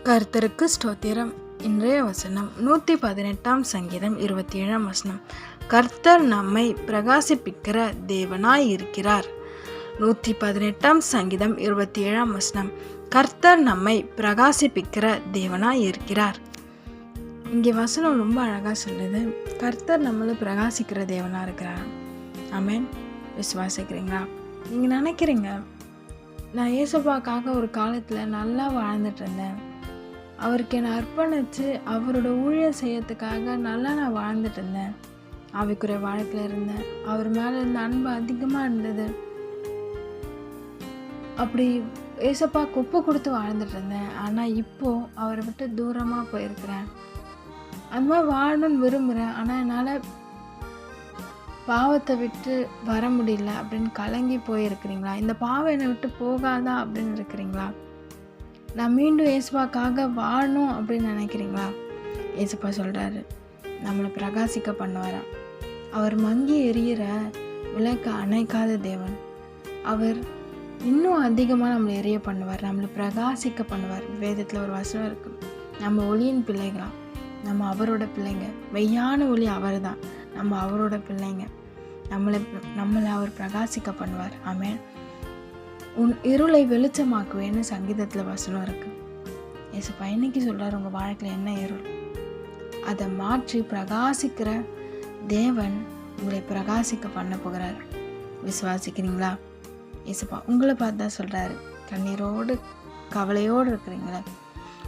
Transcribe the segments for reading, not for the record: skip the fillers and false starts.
கர்த்தருக்கு ஸ்தோத்திரம். இன்றைய வசனம் 118 சங்கீதம் 27 வசனம். கர்த்தர் நம்மை பிரகாசிப்பிக்கிற தேவனாய் இருக்கிறார். 118 சங்கீதம் 27 வசனம். கர்த்தர் நம்மை பிரகாசிப்பிக்கிற தேவனாய் இருக்கிறார். இங்கே வசனம் ரொம்ப அழகாக சொல்லுது. கர்த்தர் நம்மளை பிரகாசிக்கிற தேவனாக இருக்கிறார். ஆமென். விசுவாசிக்கிறீங்களா? நீங்கள் நினைக்கிறீங்க, நான் ஏசப்பாக்காக ஒரு காலத்தில் நல்லா வாழ்ந்துட்டு இருந்தேன், அவருக்கு என்னை அர்ப்பணித்து அவரோட ஊழியம் செய்யறதுக்காக நல்லா நான் வாழ்ந்துட்டு இருந்தேன், ஆவிக்குரிய வாழ்க்கையில் இருந்தேன், அவர் மேலே இருந்த அன்பு அதிகமாக இருந்தது, அப்படி ஏசப்பா ஒப்பு கொடுத்து வாழ்ந்துட்டு இருந்தேன், ஆனால் இப்போது அவரை விட்டு தூரமாக போயிருக்கிறேன், அந்த மாதிரி வாழணும்னு விரும்புகிறேன், ஆனால் என்னால் பாவத்தை விட்டு வர முடியல அப்படின்னு கலங்கி போயிருக்கிறீங்களா? இந்த பாவம் என்னை விட்டு போகாதா அப்படின்னு இருக்கிறீங்களா? நான் மீண்டும் ஏசப்பாக்காக வாழணும் அப்படின்னு நினைக்கிறீங்களா? ஏசப்பா சொல்கிறாரு, நம்மளை பிரகாசிக்க பண்ணுவாராம். அவர் மங்கி எரியிற விளக்க அணைக்காத தேவன். அவர் இன்னும் அதிகமாக நம்மளை எரிய பண்ணுவார், நம்மளை பிரகாசிக்க பண்ணுவார். வேதத்தில் ஒரு வசனம் இருக்குது, நம்ம ஒளியின் பிள்ளைகளாம், நம்ம அவரோட பிள்ளைங்க. மெய்யான ஒளி அவர் தான், நம்ம அவரோட பிள்ளைங்க. நம்மளை அவர் பிரகாசிக்க பண்ணுவார். ஆமென். உன் இருளை வெளிச்சமாக்குவேன்னு சங்கீதத்தில் வசனம் இருக்குது. ஏசப்பா இன்னைக்கு சொல்கிறார், உங்கள் வாழ்க்கையில் என்ன இருள், அதை மாற்றி பிரகாசிக்கிற தேவன் உங்களை பிரகாசிக்க பண்ண போகிறார். விசுவாசிக்கிறீங்களா? ஏசப்பா உங்களை பார்த்து தான் சொல்கிறாரு. கண்ணீரோடு கவலையோடு இருக்கிறீங்களா?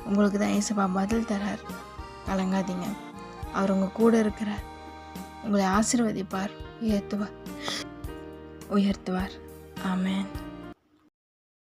உங்களுக்கு தான் ஏசப்பா பதில் தரார். கலங்காதீங்க, அவர் உங்கள் கூட இருக்கிறார். உங்களை ஆசீர்வதிப்பார், உயர்த்துவார். ஆமென்.